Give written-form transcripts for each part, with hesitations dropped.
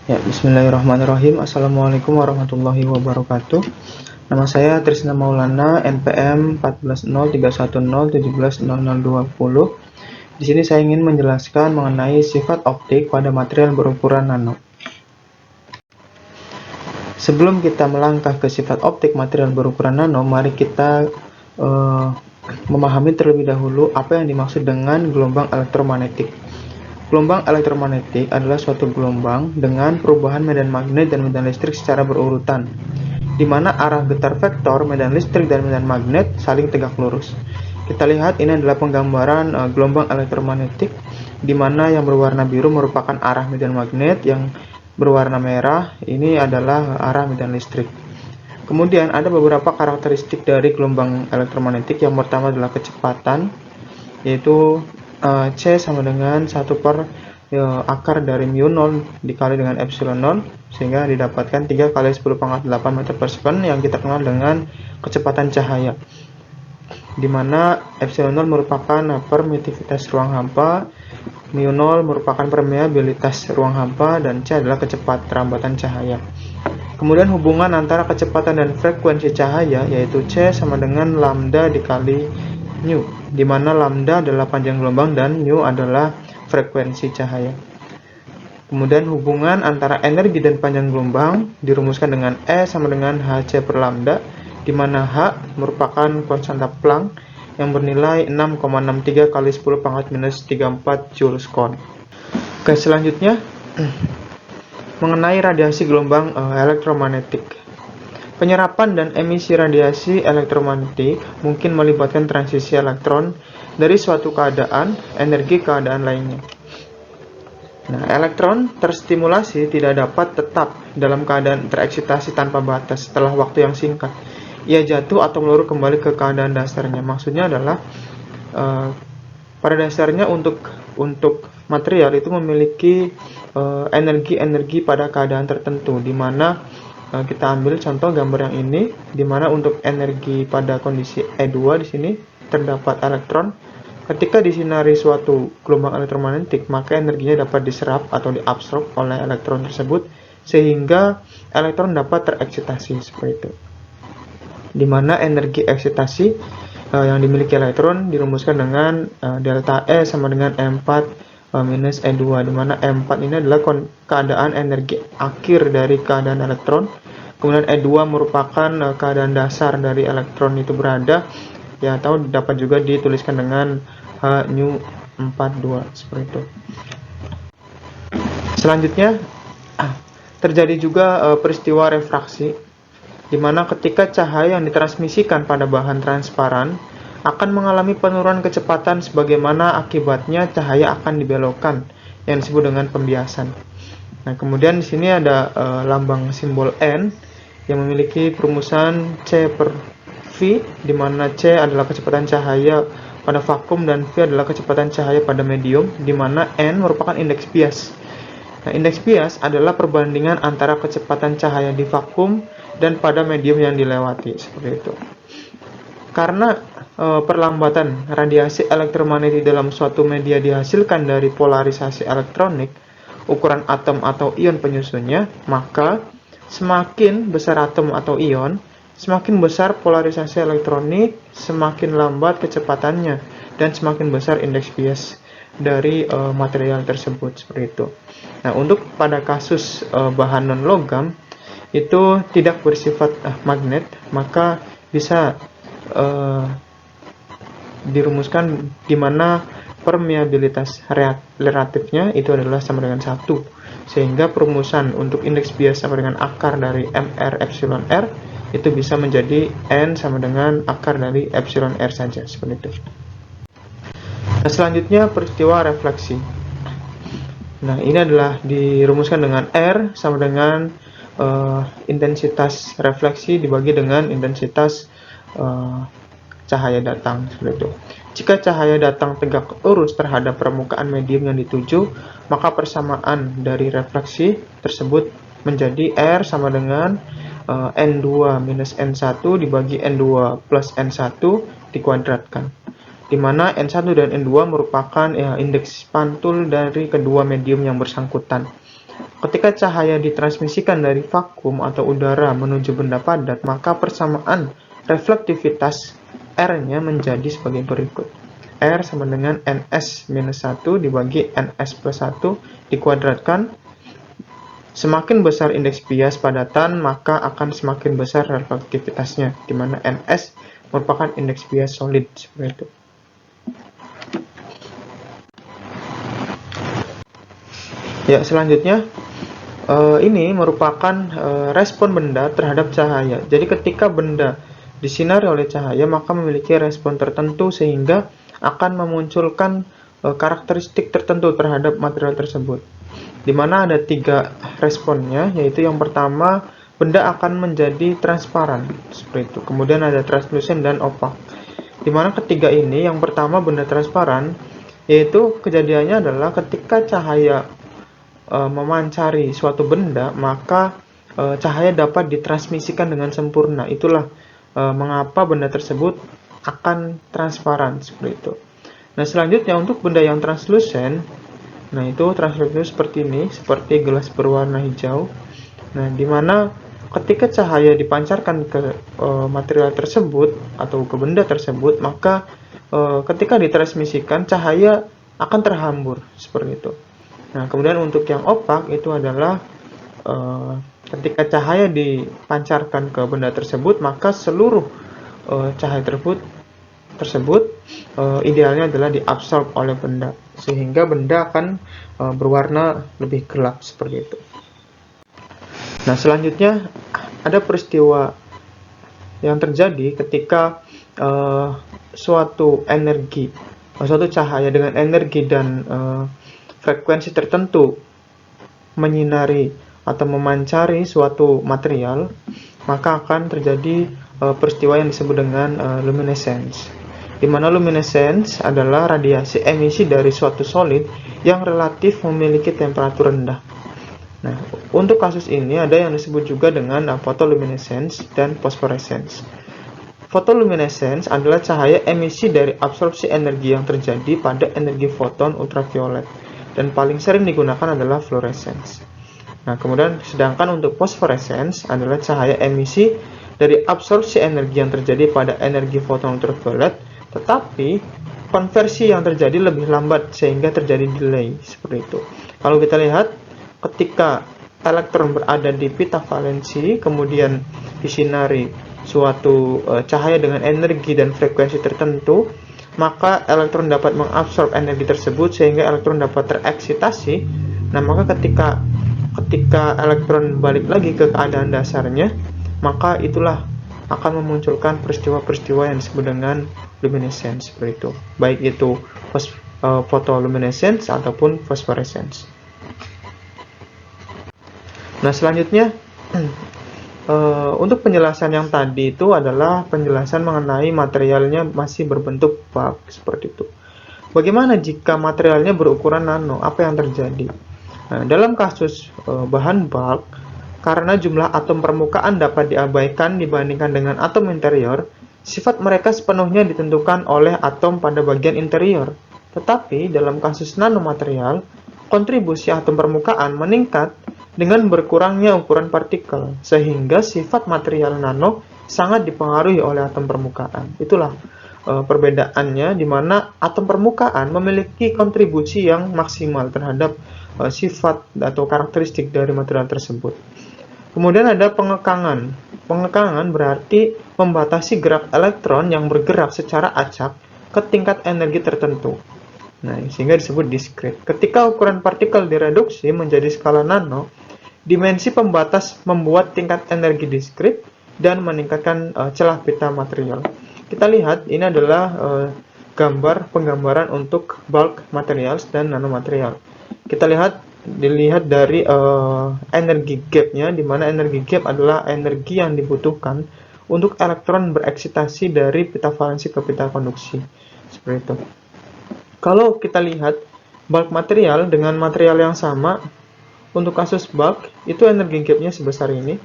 Ya, bismillahirrahmanirrahim. Assalamualaikum warahmatullahi wabarakatuh. Nama saya Trisna Maulana, NPM 140310170020. Di sini saya ingin menjelaskan mengenai sifat optik pada material berukuran nano. Sebelum kita melangkah ke sifat optik material berukuran nano, mari kita memahami terlebih dahulu apa yang dimaksud dengan gelombang elektromagnetik. Gelombang elektromagnetik adalah suatu gelombang dengan perubahan medan magnet dan medan listrik secara berurutan, di mana arah getar vektor medan listrik dan medan magnet saling tegak lurus. Kita lihat ini adalah penggambaran gelombang elektromagnetik, di mana yang berwarna biru merupakan arah medan magnet, yang berwarna merah ini adalah arah medan listrik. Kemudian ada beberapa karakteristik dari gelombang elektromagnetik. Yang pertama adalah kecepatan, yaitu C sama dengan 1 per akar dari mu 0 dikali dengan epsilon 0, sehingga didapatkan 3 kali 10 pangkat 8 meter per second yang kita kenal dengan kecepatan cahaya, di mana epsilon 0 merupakan permitivitas ruang hampa, mu 0 merupakan permeabilitas ruang hampa, dan C adalah kecepatan cahaya. Kemudian hubungan antara kecepatan dan frekuensi cahaya, yaitu C sama dengan lambda dikali mu, di mana lambda adalah panjang gelombang dan mu adalah frekuensi cahaya. Kemudian hubungan antara energi dan panjang gelombang dirumuskan dengan E sama dengan Hc per lambda, di mana H merupakan konstanta Planck yang bernilai 6,63 kali 10 pangkat minus 34 joules Coulomb. Oke, selanjutnya mengenai radiasi gelombang elektromagnetik. Penyerapan dan emisi radiasi elektromagnetik mungkin melibatkan transisi elektron dari suatu keadaan energi ke keadaan lainnya. Nah, elektron terstimulasi tidak dapat tetap dalam keadaan tereksitasi tanpa batas setelah waktu yang singkat. Ia jatuh atau meluru kembali ke keadaan dasarnya. Maksudnya adalah pada dasarnya untuk material itu memiliki energi-energi pada keadaan tertentu, di mana kita ambil contoh gambar yang ini, di mana untuk energi pada kondisi E2 di sini terdapat elektron. Ketika disinari suatu gelombang elektromagnetik, maka energinya dapat diserap atau diabsorb oleh elektron tersebut, sehingga elektron dapat tereksitasi seperti itu. Di mana energi eksitasi yang dimiliki elektron dirumuskan dengan delta E sama dengan M4 minus E2, di mana M4 ini adalah keadaan energi akhir dari keadaan elektron, kemudian E2 merupakan keadaan dasar dari elektron itu berada, ya, atau dapat juga dituliskan dengan HNu42 seperti itu. Selanjutnya terjadi juga peristiwa refraksi, di mana ketika cahaya yang ditransmisikan pada bahan transparan akan mengalami penurunan kecepatan, sebagaimana akibatnya cahaya akan dibelokkan, yang disebut dengan pembiasan. Nah, kemudian di sini ada lambang simbol N yang memiliki perumusan C per V, di mana C adalah kecepatan cahaya pada vakum dan V adalah kecepatan cahaya pada medium, di mana N merupakan indeks bias. Nah, indeks bias adalah perbandingan antara kecepatan cahaya di vakum dan pada medium yang dilewati, seperti itu. Karena perlambatan radiasi elektromagnetik dalam suatu media dihasilkan dari polarisasi elektronik, ukuran atom atau ion penyusunnya, maka semakin besar atom atau ion, semakin besar polarisasi elektronik, semakin lambat kecepatannya, dan semakin besar indeks bias dari material tersebut, seperti itu. Nah, untuk pada kasus bahan non-logam itu tidak bersifat magnet, maka bisa dirumuskan di mana permeabilitas relatifnya itu adalah sama dengan 1, sehingga perumusan untuk indeks bias sama dengan akar dari mr epsilon r itu bisa menjadi n sama dengan akar dari epsilon r saja, seperti itu. Nah, selanjutnya peristiwa refleksi. Nah, ini adalah dirumuskan dengan R sama dengan intensitas refleksi dibagi dengan intensitas cahaya datang, seperti itu. Jika cahaya datang tegak lurus terhadap permukaan medium yang dituju, maka persamaan dari refleksi tersebut menjadi R sama dengan N2 minus N1 dibagi N2 plus N1 dikuadratkan, di mana N1 dan N2 merupakan indeks pantul dari kedua medium yang bersangkutan. Ketika cahaya ditransmisikan dari vakum atau udara menuju benda padat, maka persamaan reflektivitas R-nya menjadi sebagai berikut. R sama dengan ns-1 dibagi ns+1 dikuadratkan. Semakin besar indeks bias padatan, maka akan semakin besar reflektivitasnya, di mana ns merupakan indeks bias solid, seperti itu. Ya, selanjutnya ini merupakan respon benda terhadap cahaya. Jadi ketika benda disinari oleh cahaya, maka memiliki respon tertentu sehingga akan memunculkan karakteristik tertentu terhadap material tersebut. Di mana ada 3 responnya, yaitu yang pertama, benda akan menjadi transparan, seperti itu. Kemudian ada translucent dan opak. Di mana ketiga ini, yang pertama benda transparan, yaitu kejadiannya adalah ketika cahaya memancari suatu benda, maka cahaya dapat ditransmisikan dengan sempurna. Itulah mengapa benda tersebut akan transparan, seperti itu. Nah, selanjutnya untuk benda yang translucent, nah itu translucent seperti ini, seperti gelas berwarna hijau. Nah, dimana ketika cahaya dipancarkan ke material tersebut atau ke benda tersebut, maka ketika ditransmisikan cahaya akan terhambur, seperti itu. Nah, kemudian untuk yang opak itu adalah ketika cahaya dipancarkan ke benda tersebut, maka seluruh cahaya tersebut idealnya adalah diabsorb oleh benda, sehingga benda akan berwarna lebih gelap, seperti itu. Nah, selanjutnya ada peristiwa yang terjadi ketika suatu cahaya dengan energi dan frekuensi tertentu menyinari atau memancari suatu material, maka akan terjadi peristiwa yang disebut dengan luminescence. Di mana luminescence adalah radiasi emisi dari suatu solid yang relatif memiliki temperatur rendah. Nah, untuk kasus ini ada yang disebut juga dengan photoluminescence dan phosphorescence. Photoluminescence adalah cahaya emisi dari absorpsi energi yang terjadi pada energi foton ultraviolet, dan paling sering digunakan adalah fluorescence. Nah, kemudian sedangkan untuk phosphorescence adalah cahaya emisi dari absorpsi energi yang terjadi pada energi foton ultraviolet, tetapi konversi yang terjadi lebih lambat sehingga terjadi delay, seperti itu. Kalau kita lihat ketika elektron berada di pita valensi, kemudian disinari suatu cahaya dengan energi dan frekuensi tertentu, maka elektron dapat mengabsorb energi tersebut sehingga elektron dapat tereksitasi. Nah, maka ketika elektron balik lagi ke keadaan dasarnya, maka itulah akan memunculkan peristiwa-peristiwa yang disebut dengan luminescence, seperti itu. Baik itu photoluminescence ataupun phosphorescence. Nah, selanjutnya untuk penjelasan yang tadi itu adalah penjelasan mengenai materialnya masih berbentuk bulk, seperti itu. Bagaimana jika materialnya berukuran nano? Apa yang terjadi? Nah, dalam kasus bahan bulk, karena jumlah atom permukaan dapat diabaikan dibandingkan dengan atom interior, sifat mereka sepenuhnya ditentukan oleh atom pada bagian interior. Tetapi dalam kasus nanomaterial, kontribusi atom permukaan meningkat dengan berkurangnya ukuran partikel, sehingga sifat material nano sangat dipengaruhi oleh atom permukaan. Itulah perbedaannya, di mana atom permukaan memiliki kontribusi yang maksimal terhadap sifat atau karakteristik dari material tersebut. Kemudian ada pengekangan. Pengekangan berarti membatasi gerak elektron yang bergerak secara acak ke tingkat energi tertentu. Nah, sehingga disebut diskrit. Ketika ukuran partikel direduksi menjadi skala nano, dimensi pembatas membuat tingkat energi diskrit dan meningkatkan celah pita material. Kita lihat ini adalah penggambaran untuk bulk materials dan nanomaterial. Kita dilihat dari energi gap-nya, di mana energi gap adalah energi yang dibutuhkan untuk elektron bereksitasi dari pita valensi ke pita konduksi. Seperti itu. Kalau kita lihat bulk material dengan material yang sama, untuk kasus bulk, itu energi gap-nya sebesar ini.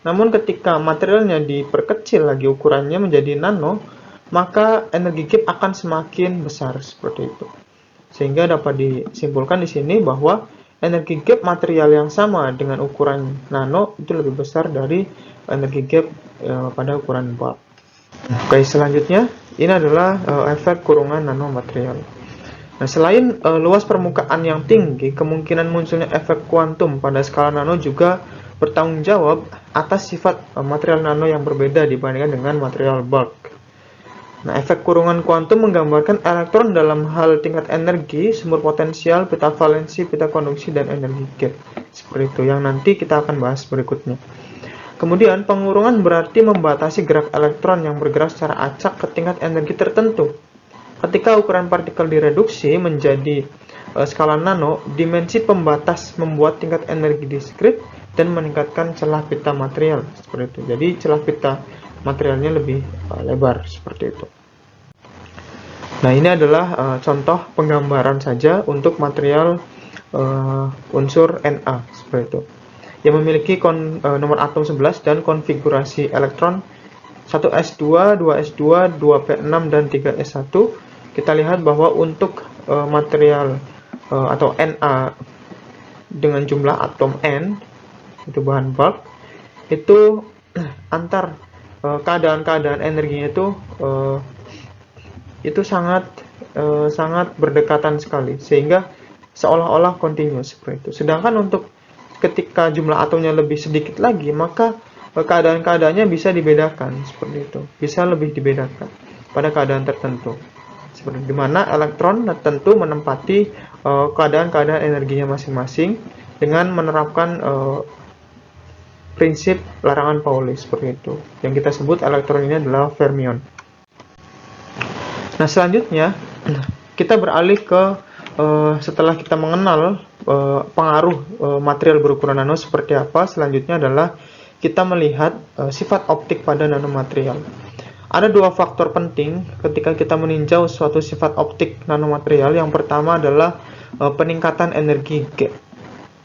Namun ketika materialnya diperkecil lagi ukurannya menjadi nano, maka energi gap akan semakin besar, seperti itu. Sehingga dapat disimpulkan di sini bahwa energi gap material yang sama dengan ukuran nano itu lebih besar dari energi gap pada ukuran bulk. Oke, selanjutnya ini adalah efek kurungan nanomaterial. Nah, selain luas permukaan yang tinggi, kemungkinan munculnya efek kuantum pada skala nano juga bertanggung jawab atas sifat material nano yang berbeda dibandingkan dengan material bulk. Nah, efek kurungan kuantum menggambarkan elektron dalam hal tingkat energi, sumber potensial, pita valensi, pita konduksi, dan energi gap. Seperti itu, yang nanti kita akan bahas berikutnya. Kemudian, pengurungan berarti membatasi gerak elektron yang bergerak secara acak ke tingkat energi tertentu. Ketika ukuran partikel direduksi menjadi skala nano, dimensi pembatas membuat tingkat energi diskrit dan meningkatkan celah pita material. Seperti itu. Jadi, celah pita materialnya lebih lebar, seperti itu. Nah, ini adalah contoh penggambaran saja untuk material unsur Na, seperti itu, yang memiliki nomor atom 11 dan konfigurasi elektron 1s2, 2s2, 2p6, dan 3s1. Kita lihat bahwa untuk material atau Na dengan jumlah atom N, itu bahan bulk, itu antar keadaan-keadaan energinya itu sangat berdekatan sekali, sehingga seolah-olah continuous seperti itu. Sedangkan untuk ketika jumlah atomnya lebih sedikit lagi, maka keadaan-keadaannya bisa dibedakan seperti itu, bisa lebih dibedakan pada keadaan tertentu, seperti dimana elektron tentu menempati keadaan-keadaan energinya masing-masing dengan menerapkan prinsip larangan Pauli, seperti itu, yang kita sebut elektron ini adalah fermion. Nah, selanjutnya kita beralih ke setelah kita mengenal pengaruh material berukuran nano seperti apa, selanjutnya adalah kita melihat sifat optik pada nanomaterial. Ada dua faktor penting ketika kita meninjau suatu sifat optik nanomaterial. Yang pertama adalah peningkatan energi gap,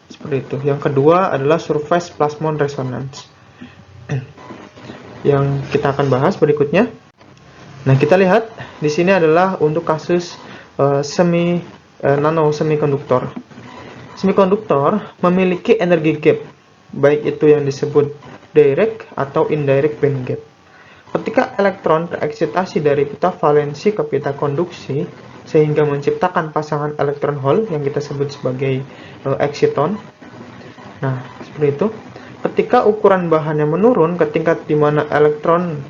seperti itu. Yang kedua adalah surface plasmon resonance, yang kita akan bahas berikutnya. Nah, kita lihat di sini adalah untuk kasus nano semikonduktor. Semikonduktor memiliki energi gap, baik itu yang disebut direct atau indirect band gap. Ketika elektron tereksitasi dari pita valensi ke pita konduksi sehingga menciptakan pasangan elektron hole yang kita sebut sebagai eksiton. Nah, seperti itu. Ketika ukuran bahannya menurun ke tingkat di mana elektron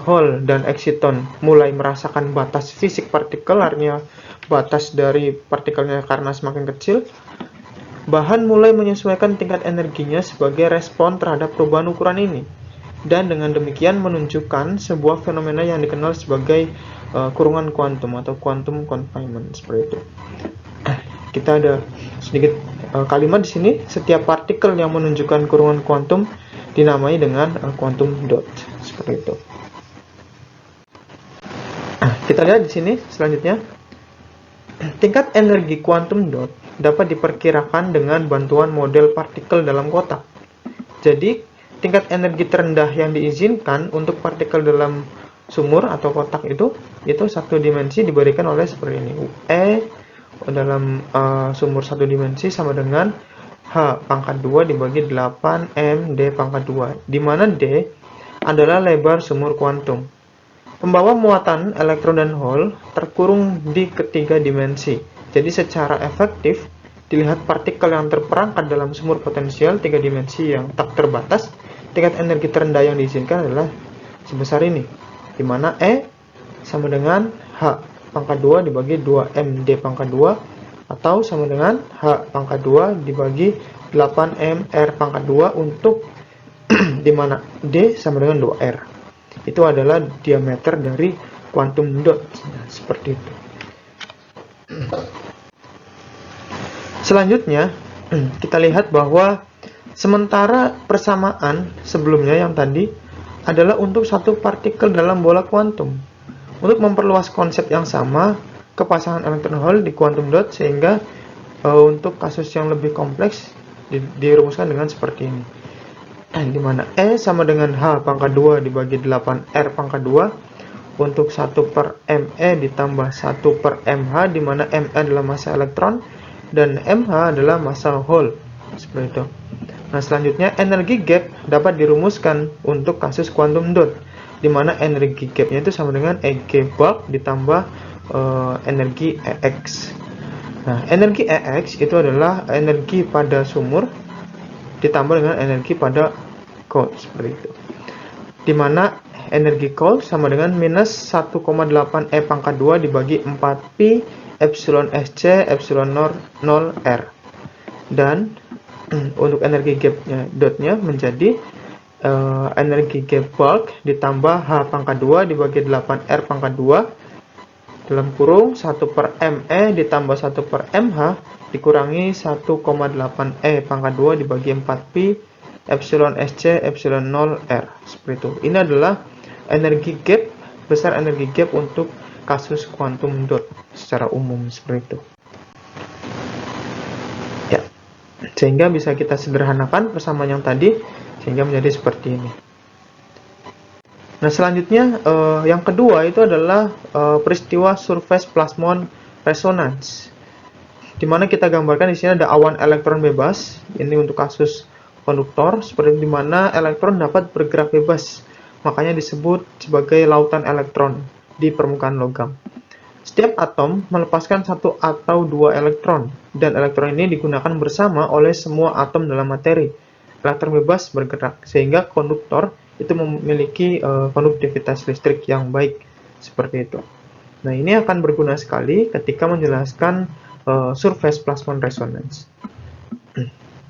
hole dan eksiton mulai merasakan batas fisik partikel, artinya batas dari partikelnya karena semakin kecil, bahan mulai menyesuaikan tingkat energinya sebagai respon terhadap perubahan ukuran ini, dan dengan demikian menunjukkan sebuah fenomena yang dikenal sebagai kurungan kuantum atau quantum confinement, seperti itu. Kita ada sedikit kalimat di sini. Setiap partikel yang menunjukkan kurungan kuantum dinamai dengan quantum dot, seperti itu. Kita lihat di sini selanjutnya. Tingkat energi quantum dot dapat diperkirakan dengan bantuan model partikel dalam kotak. Jadi, tingkat energi terendah yang diizinkan untuk partikel dalam sumur atau kotak itu satu dimensi diberikan oleh seperti ini. E dalam sumur satu dimensi sama dengan H pangkat 2 dibagi 8 M D pangkat 2, di mana D adalah lebar sumur kuantum. Pembawa muatan elektron dan hole terkurung di ketiga dimensi. Jadi secara efektif dilihat partikel yang terperangkap dalam sumur potensial tiga dimensi yang tak terbatas, tingkat energi terendah yang diizinkan adalah sebesar ini, di mana E sama dengan H pangkat 2 dibagi 2 M D pangkat 2, atau sama dengan H pangkat 2 dibagi 8 M R pangkat 2 untuk di mana D sama dengan 2R. Itu adalah diameter dari quantum dot, seperti itu. Selanjutnya kita lihat bahwa sementara persamaan sebelumnya yang tadi adalah untuk satu partikel dalam bola kuantum. Untuk memperluas konsep yang sama ke pasangan elektron hole di quantum dot, sehingga untuk kasus yang lebih kompleks dirumuskan dengan seperti ini, di mana E sama dengan H pangkat 2 dibagi 8 R pangkat 2 untuk 1 per ME ditambah 1 per MH, di mana ME adalah massa elektron, dan mh adalah massa Hall, seperti itu. Nah, selanjutnya energi gap dapat dirumuskan untuk kasus quantum dot, di mana energi gapnya itu sama dengan Eg bulk ditambah energi Ex. Nah, energi Ex itu adalah energi pada sumur ditambah dengan energi pada core, seperti itu. Di mana energi core sama dengan minus 1,8 E pangkat 2 dibagi 4 Pi epsilon SC epsilon 0 R. Dan untuk energi gapnya dotnya menjadi energi gap bulk ditambah H pangkat 2 dibagi 8 R pangkat 2 dalam kurung 1 per ME ditambah 1 per MH dikurangi 1,8 E pangkat 2 dibagi 4 Pi epsilon SC epsilon 0 R, seperti itu. Ini adalah energi gap, besar energi gap untuk kasus quantum dot secara umum, seperti itu. Ya, sehingga bisa kita sederhanakan persamaan yang tadi sehingga menjadi seperti ini. Nah, selanjutnya yang kedua itu adalah peristiwa surface plasmon resonance, di mana kita gambarkan di sini ada awan elektron bebas. Ini untuk kasus konduktor, seperti di mana elektron dapat bergerak bebas, makanya disebut sebagai lautan elektron di permukaan logam. Setiap atom melepaskan satu atau dua elektron, dan elektron ini digunakan bersama oleh semua atom dalam materi. Elektron bebas bergerak, sehingga konduktor itu memiliki konduktivitas listrik yang baik, seperti itu. Nah, ini akan berguna sekali ketika menjelaskan surface plasmon resonance,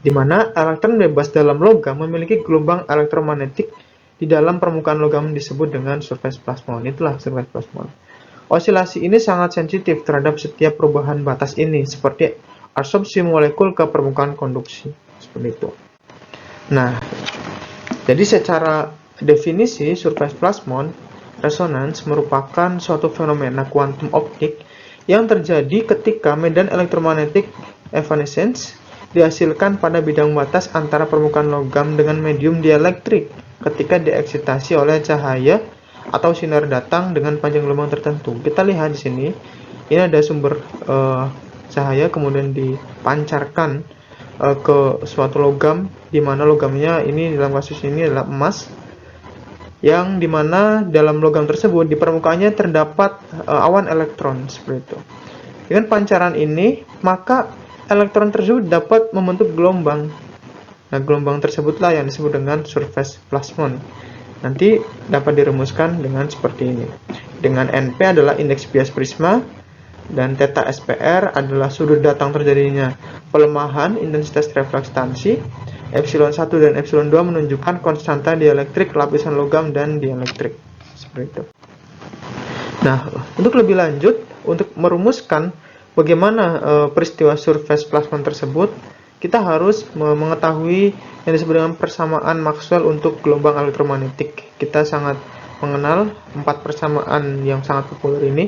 di mana elektron bebas dalam logam memiliki gelombang elektromagnetik di dalam permukaan logam disebut dengan surface plasmon. Itulah surface plasmon. Osilasi ini sangat sensitif terhadap setiap perubahan batas ini, seperti absorpsi molekul ke permukaan konduksi, seperti itu. Nah, jadi secara definisi surface plasmon resonance merupakan suatu fenomena kuantum optik yang terjadi ketika medan elektromagnetik evanescence dihasilkan pada bidang batas antara permukaan logam dengan medium dielektrik ketika dieksitasi oleh cahaya atau sinar datang dengan panjang gelombang tertentu. Kita lihat di sini, ini ada sumber cahaya kemudian dipancarkan ke suatu logam, di mana logamnya ini dalam kasus ini adalah emas, yang dimana dalam logam tersebut di permukaannya terdapat awan elektron, seperti itu. Dengan pancaran ini, maka elektron tersebut dapat membentuk gelombang. Nah, gelombang tersebutlah yang disebut dengan surface plasmon. Nanti dapat dirumuskan dengan seperti ini. Dengan NP adalah indeks bias prisma, dan theta SPR adalah sudut datang terjadinya pelemahan intensitas reflektansi. Epsilon 1 dan epsilon 2 menunjukkan konstanta dielektrik lapisan logam dan dielektrik, seperti itu. Nah, untuk lebih lanjut, untuk merumuskan bagaimana peristiwa surface plasmon tersebut, kita harus mengetahui yang disebut dengan persamaan Maxwell untuk gelombang elektromagnetik. Kita sangat mengenal 4 persamaan yang sangat populer ini.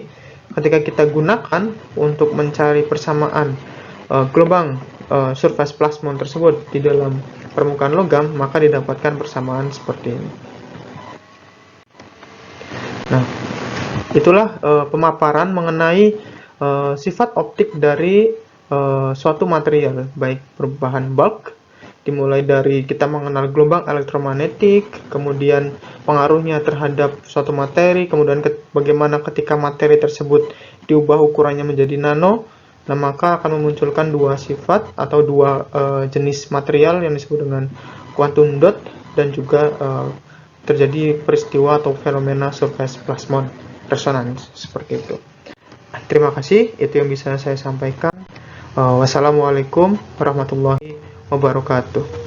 Ketika kita gunakan untuk mencari persamaan gelombang surface plasmon tersebut di dalam permukaan logam, maka didapatkan persamaan seperti ini. Nah, itulah pemaparan mengenai sifat optik dari suatu material, baik berbahan bulk, dimulai dari kita mengenal gelombang elektromagnetik, kemudian pengaruhnya terhadap suatu materi, kemudian bagaimana ketika materi tersebut diubah ukurannya menjadi nano. Nah, maka akan memunculkan dua sifat atau dua jenis material yang disebut dengan quantum dot, dan juga terjadi peristiwa atau fenomena surface plasmon resonance, seperti itu. Terima kasih, itu yang bisa saya sampaikan. Wassalamualaikum warahmatullahi wabarakatuh.